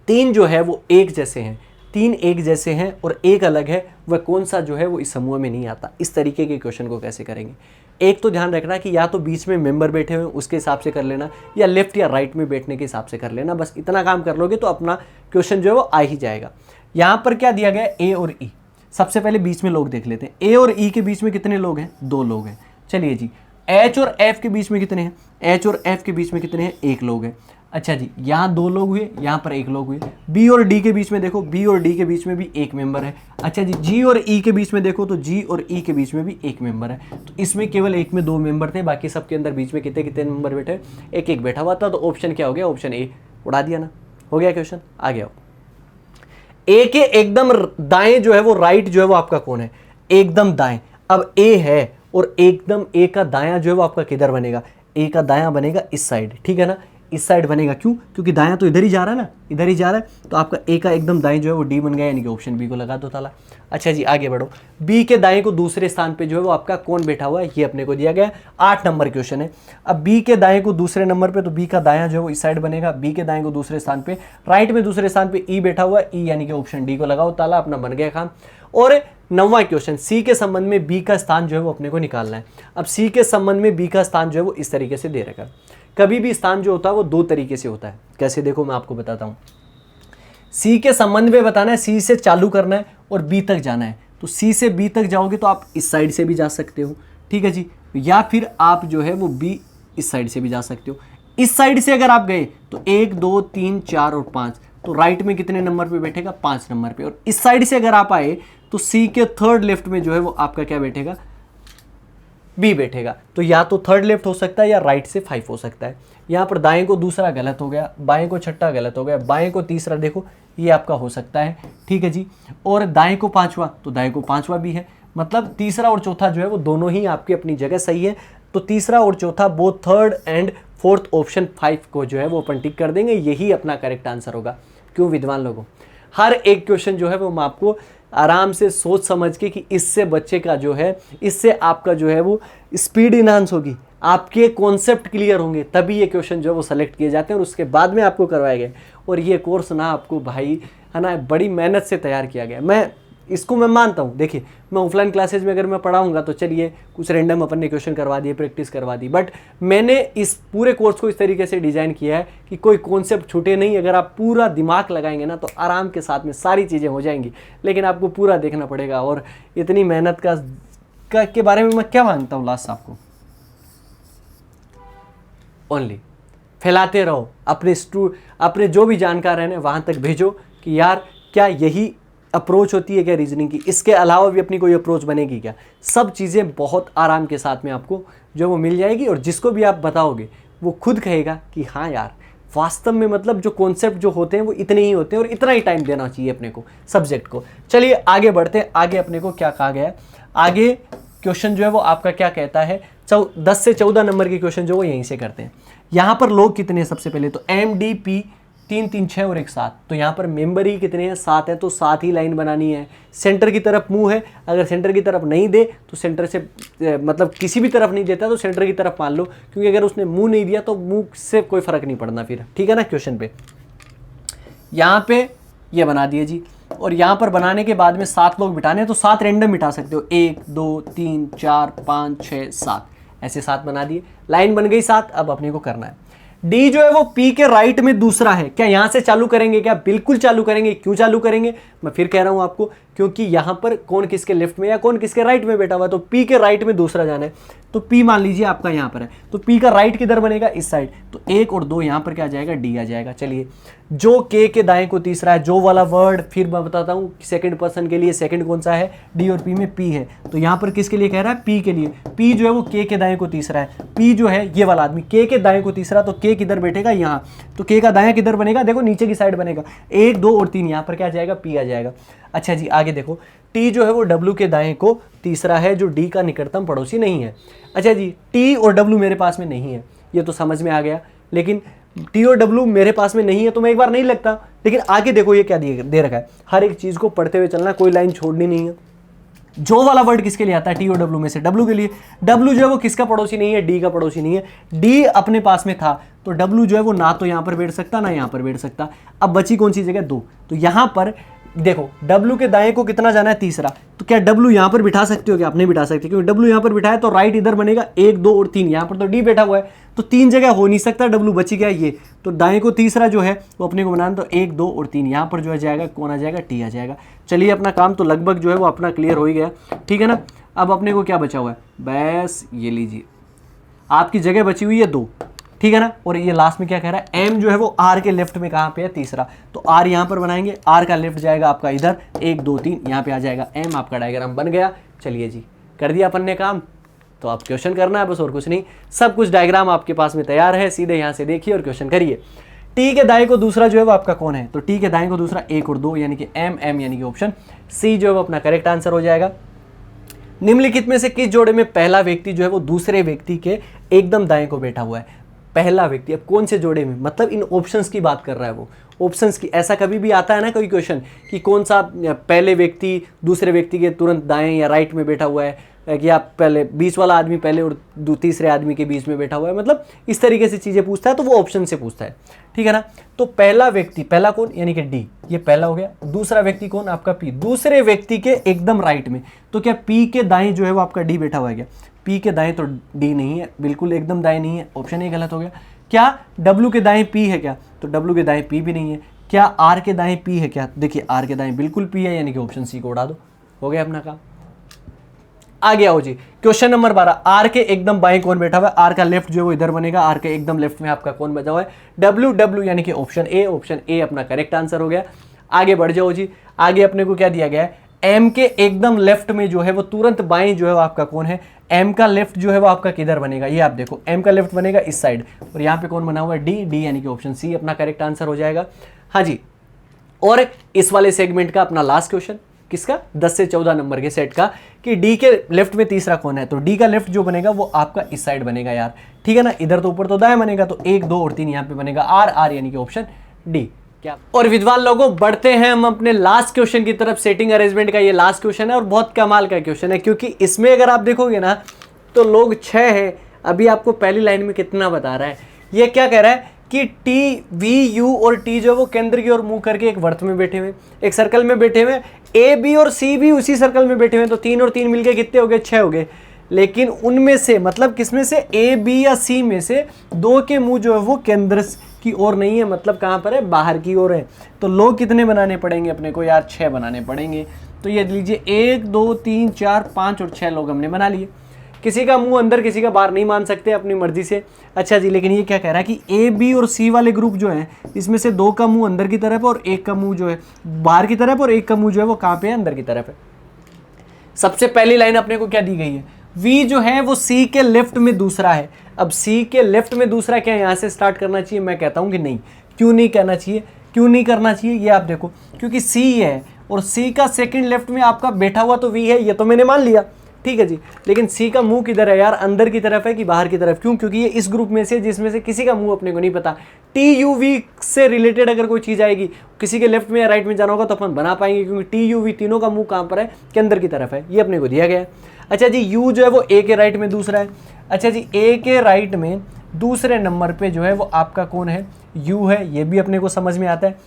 3 जो है वो एक जैसे हैं, 3 एक जैसे हैं और एक अलग है, वह कौन सा जो है वो इस समूह में नहीं आता। इस तरीके के क्वेश्चन को कैसे करेंगे, एक तो ध्यान रखना कि या तो बीच में मेंबर बैठे हुए उसके हिसाब से कर लेना, या लेफ्ट या राइट में बैठने के हिसाब से कर लेना। बस इतना काम कर लोगे तो अपना क्वेश्चन जो है वो आ ही जाएगा। यहाँ पर क्या दिया गया है, ए और ई। सबसे पहले बीच में लोग देख लेते हैं, ए और ई के बीच में कितने लोग हैं, 2 लोग हैं। चलिए जी, एच और एफ के बीच में कितने हैं, एच और एफ के बीच में कितने हैं, 1 लोग हैं। अच्छा जी, यहाँ 2 लोग हुए, यहाँ पर 1 लोग हुए। बी और डी के बीच में देखो, बी और डी के बीच में भी 1 मेंबर है। अच्छा जी, जी और ई के बीच में देखो तो जी और ई के बीच में भी 1 मेंबर है। तो इसमें केवल एक में 2 मेंबर थे, बाकी सबके अंदर बीच में कितने कितने मेंबर बैठे, एक एक बैठा हुआ था। तो ऑप्शन क्या हो गया, ऑप्शन ए। उड़ा दिया ना, हो गया क्वेश्चन। आ गया, ए के एकदम दाएं जो है वो राइट जो है वो आपका कौन है, एकदम दाएं। अब ए है और एकदम ए का दायां जो है वो आपका किधर बनेगा, ए का दायां बनेगा इस साइड, ठीक है ना, इस साइड बनेगा। क्यों, क्योंकि दायां तो इधर ही जा रहा है ना, इधर ही जा रहा है। तो आपका ए का एकदम दाएं जो है वो डी बन गया, यानी कि ऑप्शन बी को लगा दो ताला। अच्छा जी आगे बढ़ो, बी के दाएं को दूसरे स्थान पे जो है वो आपका कौन बैठा हुआ है, ये अपने को दिया गया। 8 नंबर क्वेश्चन है। अब बी के दाएं को दूसरे नंबर पे, तो बी का दायां जो है वो इस साइड बनेगा, बी के दाएं को दूसरे स्थान पे, राइट में दूसरे स्थान पे ई बैठा हुआ है, ई यानी कि ऑप्शन डी को लगाओ ताला, अपना बन गया काम। और 9वां क्वेश्चन, सी के संबंध में बी का स्थान जो है वो अपने को निकालना है। अब सी के संबंध में बी का स्थान जो है वो इस तरीके से दे रखा है। कभी भी स्थान जो होता है वो 2 तरीके से होता है। कैसे, देखो मैं आपको बताता हूं। सी के संबंध में बताना है, सी से चालू करना है और बी तक जाना है। तो सी से बी तक जाओगे तो आप इस साइड से भी जा सकते हो, ठीक है जी, या फिर आप जो है वो बी इस साइड से भी जा सकते हो। इस साइड से अगर आप गए तो 1 2 3 4 और 5, तो राइट में कितने नंबर पे बैठेगा, 5 नंबर पे। और इस साइड से अगर आप आए तो सी के थर्ड लेफ्ट में जो है वो आपका क्या बैठेगा, बी बैठेगा। तो या तो थर्ड लेफ्ट हो सकता है या राइट से 5 हो सकता है। यहाँ पर दाएं को दूसरा गलत हो गया, बाएं को छठा गलत हो गया, बाएं को तीसरा, देखो ये आपका हो सकता है, ठीक है जी। और दाएं को 5वां, तो दाएं को 5वां भी है, मतलब तीसरा और चौथा जो है वो दोनों ही आपकी अपनी जगह सही है। तो तीसरा और चौथा both third and fourth option 5 को जो है वो अपन टिक कर देंगे, यही अपना करेक्ट आंसर होगा। क्यों विद्वान लोगों, हर एक क्वेश्चन जो है वो मैं आपको आराम से सोच समझ के कि इससे बच्चे का जो है, इससे आपका जो है वो स्पीड इनहांस होगी, आपके कॉन्सेप्ट क्लियर होंगे, तभी ये क्वेश्चन जो है वो सेलेक्ट किए जाते हैं और उसके बाद में आपको करवाए गए। और ये कोर्स ना आपको भाई है ना बड़ी मेहनत से तैयार किया गया। मैं मानता हूँ। देखिए मैं ऑफलाइन क्लासेज में अगर मैं पढ़ाऊंगा तो चलिए कुछ रैंडम अपन ने क्वेश्चन करवा दिए, प्रैक्टिस करवा दी, बट मैंने इस पूरे कोर्स को इस तरीके से डिज़ाइन किया है कि कोई कॉन्सेप्ट छूटे नहीं। अगर आप पूरा दिमाग लगाएंगे ना तो आराम के साथ में सारी चीज़ें हो जाएंगी, लेकिन आपको पूरा देखना पड़ेगा। और इतनी मेहनत के बारे में मैं क्या मांगता हूँ लास्ट आपको, ओनली फैलाते रहो, अपने जो भी जानकार हैं वहाँ तक भेजो कि यार क्या यही अप्रोच होती है क्या रीजनिंग की, इसके अलावा भी अपनी कोई अप्रोच बनेगी क्या। सब चीज़ें बहुत आराम के साथ में आपको जो वो मिल जाएगी। और जिसको भी आप बताओगे वो खुद कहेगा कि हाँ यार वास्तव में मतलब जो कॉन्सेप्ट जो होते हैं वो इतने ही होते हैं और इतना ही टाइम देना चाहिए अपने को सब्जेक्ट को। चलिए आगे बढ़ते हैं। आगे अपने को क्या कहा गया है, आगे क्वेश्चन जो है वो आपका क्या कहता है, 10 से 14 नंबर के क्वेश्चन जो वो यहीं से करते हैं। यहाँ पर लोग कितने हैं, सबसे पहले तो MDP 3 3 6 और 1 7। तो यहाँ पर मेंबर ही कितने हैं, 7 है, तो 7 ही लाइन बनानी है। सेंटर की तरफ मुंह है, अगर सेंटर की तरफ नहीं दे तो सेंटर से मतलब किसी भी तरफ नहीं देता तो सेंटर की तरफ मान लो, क्योंकि अगर उसने मुंह नहीं दिया तो मुंह से कोई फर्क नहीं पड़ना फिर, ठीक है ना। क्वेश्चन पे यहाँ पे ये बना दिए जी। और यहाँ पर बनाने के बाद में 7 लोग बिठाने हैं, तो 7 रैंडम बिठा सकते हो, 1 2 3 4 5 6 7, ऐसे 7 बना दिए। लाइन बन गई 7। अब अपने को करना है डी जो है वो पी के राइट में दूसरा है। क्या यहां से चालू करेंगे, क्या बिल्कुल चालू करेंगे। क्यों चालू करेंगे, मैं फिर कह रहा हूं आपको, क्योंकि यहां पर कौन किसके लेफ्ट में या कौन किसके राइट में बैठा हुआ है, तो पी के राइट में दूसरा जाना है। तो पी मान लीजिए आपका यहां पर है, तो पी का राइट किधर बनेगा, इस साइड। तो 1 और 2 यहां पर क्या आ जाएगा, डी आ जाएगा। चलिए जो के दाएं को तीसरा है, जो वाला वर्ड फिर मैं बताता हूं सेकंड पर्सन के लिए सेकंड कौन सा है, डी और पी में पी है। तो यहां पर किसके लिए कह रहा है, पी के लिए। पी जो है वो के दाएं को तीसरा है। पी जो है ये वाला आदमी के दाएं को तीसरा, तो के किधर बैठेगा, यहाँ। तो के का दायां किधर बनेगा, देखो नीचे की साइड बनेगा। 1 2 और 3 यहां पर क्या आ जाएगा, पी आ जाएगा। अच्छा जी आगे देखो, टी जो है वो डब्ल्यू के दाएं को तीसरा है, जो डी का निकटतम पड़ोसी नहीं है। अच्छा जी टी और डब्ल्यू मेरे पास में नहीं है, ये तो समझ में आ गया। लेकिन टी और डब्ल्यू मेरे पास में नहीं है तो मैं एक बार नहीं लगता। लेकिन आगे देखो ये क्या दे रखा है, हर एक चीज को पढ़ते हुए चलना, कोई लाइन छोड़नी नहीं है। जो वाला वर्ड किसके लिए आता है, टी और डब्ल्यू में से डब्ल्यू के लिए। डब्ल्यू जो है वो किसका पड़ोसी नहीं है, डी का पड़ोसी नहीं है। डी अपने पास में था तो डब्ल्यू जो है वो ना तो यहां पर बैठ सकता ना यहां पर बैठ सकता। अब बची कौन सी जगह, 2। तो यहां पर देखो डब्ल्यू के दाएं को कितना जाना है, तीसरा। तो क्या डब्ल्यू यहां पर बिठा सकते हो, क्या आप नहीं बिठा सकते, क्योंकि डब्ल्यू यहां पर बिठाया तो राइट इधर बनेगा, 1 2 और 3। यहां पर तो डी बैठा हुआ है तो 3 जगह हो नहीं सकता, डब्ल्यू बची गया ये। तो दाएं को तीसरा जो है वो अपने को बनाना, तो 1 2 और 3 यहां पर जो है जाएगा, कौन आ जाएगा, टी आ जाएगा। चलिए अपना काम तो लगभग जो है वो अपना क्लियर हो ही गया, ठीक है ना। अब अपने को क्या बचा हुआ है, बस ये लीजिए, आपकी जगह बची हुई है 2, ठीक है ना। और ये लास्ट में क्या कह रहा है, एम जो है वो आर के लेफ्ट में कहाँ पे है, तीसरा। तो आर यहाँ पर बनाएंगे, आर का लेफ्ट जाएगा आपका इधर, 1 2 3 यहाँ पे आ जाएगा एम। आपका डायग्राम बन गया। चलिए जी कर दिया अपन ने काम। तो आप क्वेश्चन करना है बस, और कुछ नहीं, सब कुछ डायग्राम आपके पास में तैयार है। सीधे यहाँ से देखिए और क्वेश्चन करिए। टी के दाएं को दूसरा जो है वो आपका कौन है, तो टी के दाएं को दूसरा 1 और 2 यानी कि एम एम, यानी कि ऑप्शन सी जो है वो अपना करेक्ट आंसर हो जाएगा। निम्नलिखित में से किस जोड़े में पहला व्यक्ति जो है वो दूसरे व्यक्ति के एकदम दाएं को बैठा हुआ है, पहला व्यक्ति। अब कौन से जोड़े में, मतलब इन ऑप्शंस की बात कर रहा है वो, ऑप्शंस की। ऐसा कभी भी आता है ना कोई क्वेश्चन कि कौन सा पहले व्यक्ति दूसरे व्यक्ति के तुरंत दाएं या राइट में बैठा हुआ है, कि आप पहले बीच वाला आदमी पहले और तीसरे आदमी के बीच में बैठा हुआ है, मतलब इस तरीके से चीज़ें पूछता है तो वो ऑप्शन से पूछता है, ठीक है ना। तो पहला व्यक्ति, पहला कौन, यानी कि डी, ये पहला हो गया। दूसरा व्यक्ति कौन, आपका पी, दूसरे व्यक्ति के एकदम राइट में। तो क्या पी के दाएं जो है वो आपका डी बैठा हुआ है क्या, पी के दाएं तो डी नहीं है, बिल्कुल एकदम दाएं नहीं है, ऑप्शन ए गलत हो गया। क्या डब्ल्यू के दाएं पी है क्या, तो डब्ल्यू के दाएं पी भी नहीं है। क्या आर के दाएं पी है क्या, देखिए आर के दाएं बिल्कुल पी है, यानी कि ऑप्शन सी को उड़ा दो, हो गया अपना काम। आगे आओ जी, क्वेश्चन नंबर 12, आर के एकदम बाएं कौन बैठा हुआ है, आर का लेफ्ट जो है वो इधर बनेगा, आर के एकदम लेफ्ट में आपका कौन बैठा हुआ है, डब्ल्यू डब्ल्यू, यानी कि ऑप्शन ए। ऑप्शन ए अपना करेक्ट आंसर हो गया। आगे बढ़ जाओ जी, आगे अपने को क्या दिया गया है, एम के एकदम लेफ्ट में जो है वो तुरंत बाएं जो है वो आपका कौन है, एम का लेफ्ट जो है वो आपका किधर बनेगा, ये आप देखो, एम का लेफ्ट बनेगा इस साइड, और यहाँ पे कौन बना हुआ है, डी, डी यानी कि ऑप्शन सी अपना करेक्ट आंसर हो जाएगा। हाँ जी, और इस वाले सेगमेंट का अपना लास्ट क्वेश्चन, किसका 10 से 14 नंबर के सेट का कि डी के लेफ्ट में तीसरा कौन है। तो डी का लेफ्ट जो बनेगा वो आपका इस साइड बनेगा यार, ठीक है ना, इधर तो ऊपर तो दाएं बनेगा, तो 1 2 और 3 यहाँ पे बनेगा आर आर, यानी कि ऑप्शन डी। क्या और विद्वान लोगों बढ़ते हैं हम अपने लास्ट क्वेश्चन की तरफ। सेटिंग अरेंजमेंट का ये लास्ट क्वेश्चन है और बहुत कमाल का क्वेश्चन है, क्योंकि इसमें अगर आप देखोगे ना तो लोग 6 है। अभी आपको पहली लाइन में कितना बता रहा है, ये क्या कह रहा है कि टी वी यू और टी जो वो केंद्र की ओर मुंह करके एक वर्त में बैठे हुए, एक सर्कल में बैठे हुए, ए बी और सी भी उसी सर्कल में बैठे हुए, तो 3 और 3 मिलके कितने हो गए, 6 हो गए। लेकिन उनमें से मतलब किसमें से, ए बी या सी में से 2 के मुंह जो है वो केंद्र की ओर नहीं है, मतलब कहाँ पर है, बाहर की ओर है। तो लोग कितने बनाने पड़ेंगे अपने को यार, 6 बनाने पड़ेंगे। तो ये लीजिए 1 2 3 4 5 और 6 लोग हमने बना लिए। किसी का मुंह अंदर किसी का बाहर नहीं मान सकते अपनी मर्जी से। अच्छा जी, लेकिन ये क्या कह रहा है कि ए बी और सी वाले ग्रुप जो है इसमें से 2 का मुंह अंदर की तरफ है और 1 का मुंह जो है बाहर की तरफ, और 1 का मुंह जो है वो कहाँ पे है, अंदर की तरफ है। सबसे पहली लाइन अपने को क्या दी गई है, V जो है वो C के लेफ्ट में दूसरा है। अब C के लेफ्ट में दूसरा क्या यहाँ से स्टार्ट करना चाहिए, मैं कहता हूँ कि नहीं। क्यों नहीं करना चाहिए, क्यों नहीं करना चाहिए, ये आप देखो, क्योंकि C है और C का सेकंड लेफ्ट में आपका बैठा हुआ तो V है, ये तो मैंने मान लिया, ठीक है जी। लेकिन C का मुंह किधर है यार, अंदर की तरफ है कि बाहर की तरफ, क्यों, क्योंकि ये इस ग्रुप में से जिसमें से किसी का मुंह अपने को नहीं पता। TUV से रिलेटेड अगर कोई चीज़ आएगी, किसी के लेफ्ट में या राइट में जाना होगा तो अपन बना पाएंगे, क्योंकि TUV तीनों का मुंह कहाँ पर है, के अंदर की तरफ है, ये अपने को दिया गया है। अच्छा जी, U जो है वो A के राइट में दूसरा है। अच्छा जी, A के राइट में दूसरे नंबर पे जो है वो आपका कौन है, U है, ये भी अपने को समझ में आता है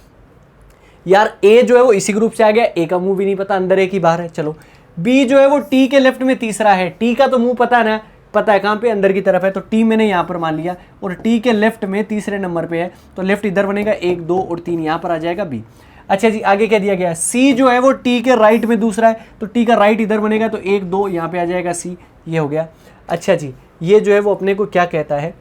यार। A जो है वो इसी ग्रुप से आ गया, A का मुंह भी नहीं पता अंदर है कि बाहर है। चलो, B जो है वो T के लेफ्ट में तीसरा है, T का तो मुंह पता है ना, पता है कहाँ पे, अंदर की तरफ है, तो T मैंने यहाँ पर मान लिया, और T के लेफ्ट में तीसरे नंबर पे है, तो लेफ्ट इधर बनेगा, 1 2 और 3 यहाँ पर आ जाएगा B। अच्छा जी, आगे क्या दिया गया है, C जो है वो T के राइट में दूसरा है, तो T का राइट इधर बनेगा, तो 1 2 यहाँ पे आ जाएगा C, ये हो गया। अच्छा जी, ये जो है वो अपने को क्या कहता है,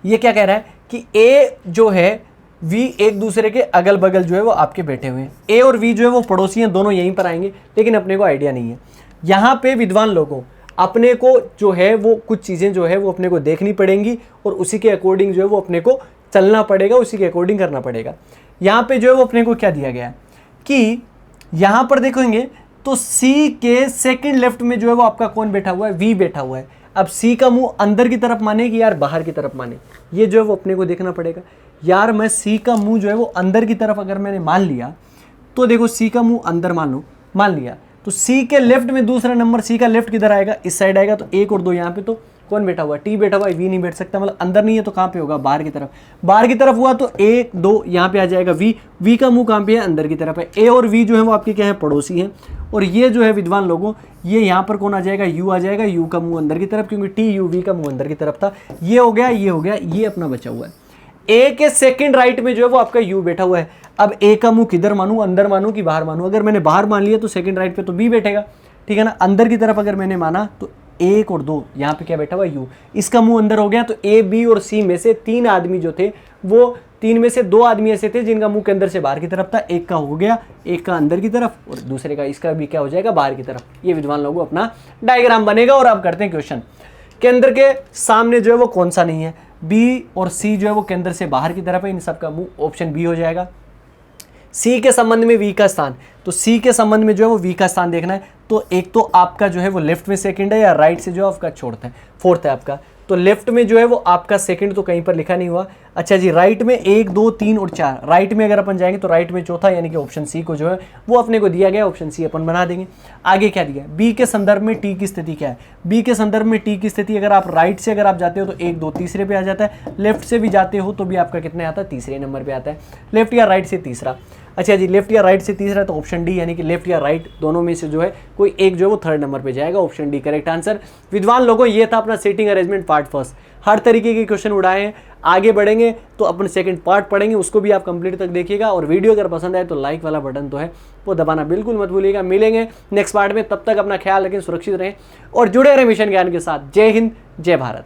ये क्या कह रहा है कि A जो है V एक दूसरे के अगल बगल जो है वो आपके बैठे हुए हैं। A और V जो है वो पड़ोसी हैं, दोनों यहीं पर आएंगे, लेकिन अपने को आइडिया नहीं है। यहाँ पे विद्वान लोगों अपने को जो है वो कुछ चीज़ें जो है वो अपने को देखनी पड़ेंगी और उसी के अकॉर्डिंग जो है वो अपने को चलना पड़ेगा, उसी के अकॉर्डिंग करना पड़ेगा। यहाँ पे जो है वो अपने को क्या दिया गया है कि यहाँ पर देखेंगे तो C के सेकंड लेफ्ट में जो है वो आपका कौन बैठा हुआ है, V बैठा हुआ है। अब C का मुंह अंदर की तरफ माने कि यार बाहर की तरफ माने, ये जो है वो अपने को देखना पड़ेगा। यार मैं C का मुंह जो है वो अंदर की तरफ अगर मैंने मान लिया, तो देखो C का मुंह अंदर मान लिया, तो C के लेफ्ट में दूसरा नंबर, C का लेफ्ट किधर आएगा, इस साइड आएगा, तो 1 और 2 यहाँ पे, तो कौन बैठा हुआ है, T बैठा हुआ है, V नहीं बैठ सकता, मतलब अंदर नहीं है तो कहाँ पे होगा, बाहर की तरफ। बाहर की तरफ हुआ तो 1 2 यहाँ पे आ जाएगा V का मुंह कहाँ पे है, अंदर की तरफ है। A और V जो है वो आपके क्या है, पड़ोसी हैं। और ये जो है विद्वान लोगों, ये यहाँ पर कौन आ जाएगा, U आ जाएगा, U का मुंह अंदर की तरफ, क्योंकि TUV का मुंह अंदर की तरफ था। ये हो गया, ये हो गया, ये अपना बचा हुआ है। A के सेकंड राइट में जो है वो आपका U बैठा हुआ है। अब A का मुंह किधर मानूं, अंदर मानूं कि बाहर मानूं, अगर मैंने बाहर मान लिया तो सेकंड राइट पे तो B बैठेगा, ठीक है ना। अंदर की तरफ अगर मैंने माना तो 1 और 2 यहाँ पे क्या बैठा हुआ, U, इसका मुंह अंदर हो गया। तो A B और C में से 3 आदमी जो थे, वो 3 में से 2 आदमी ऐसे थे जिनका मुंह के अंदर से बाहर की तरफ था, एक का हो गया, एक का अंदर की तरफ और दूसरे का, इसका भी क्या हो जाएगा, बाहर की तरफ। ये विद्वान लोगों अपना डायग्राम बनेगा। और अब करते हैं क्वेश्चन। केंद्र के सामने जो है वो कौन सा नहीं है, B और C जो है वो केंद्र से बाहर की तरफ है, इन सब का मुंह ऑप्शन बी हो जाएगा। C के संबंध में V का स्थान, तो C के संबंध में जो है वो V का स्थान देखना है। तो एक तो आपका जो है वो लेफ्ट में सेकंड है या राइट से जो है आपका फोर्थ है आपका, तो लेफ्ट में जो है वो आपका सेकंड तो कहीं पर लिखा नहीं हुआ। अच्छा जी, राइट में 1 2 3 और 4, राइट में अगर अपन जाएंगे तो राइट में चौथा, यानी कि ऑप्शन सी को जो है वो अपने को दिया गया, ऑप्शन सी अपन बना देंगे। आगे क्या दिया, बी के संदर्भ में टी की स्थिति क्या है, बी के संदर्भ में टी की स्थिति अगर आप राइट से अगर आप जाते हो तो 1 2 तीसरे पे आ जाता है, लेफ्ट से भी जाते हो तो भी आपका कितने आता है, तीसरे नंबर पे आता है, लेफ्ट या राइट से तीसरा। अच्छा जी, लेफ्ट या राइट से तीसरा तो ऑप्शन डी, यानी कि लेफ्ट या राइट दोनों में से जो है कोई एक जो है वो थर्ड नंबर पे जाएगा, ऑप्शन डी करेक्ट आंसर। विद्वान लोगों, ये था अपना सेटिंग अरेंजमेंट पार्ट फर्स्ट। हर तरीके के क्वेश्चन उड़ाए हैं, आगे बढ़ेंगे तो अपन सेकंड पार्ट पढ़ेंगे, उसको भी आप कंप्लीट तक देखिएगा। और वीडियो अगर पसंद आए तो लाइक वाला बटन तो है वो दबाना बिल्कुल मत भूलिएगा। मिलेंगे नेक्स्ट पार्ट में, तब तक अपना ख्याल रखें, सुरक्षित रहें और जुड़े रहें मिशन ज्ञान के साथ। जय हिंद, जय भारत।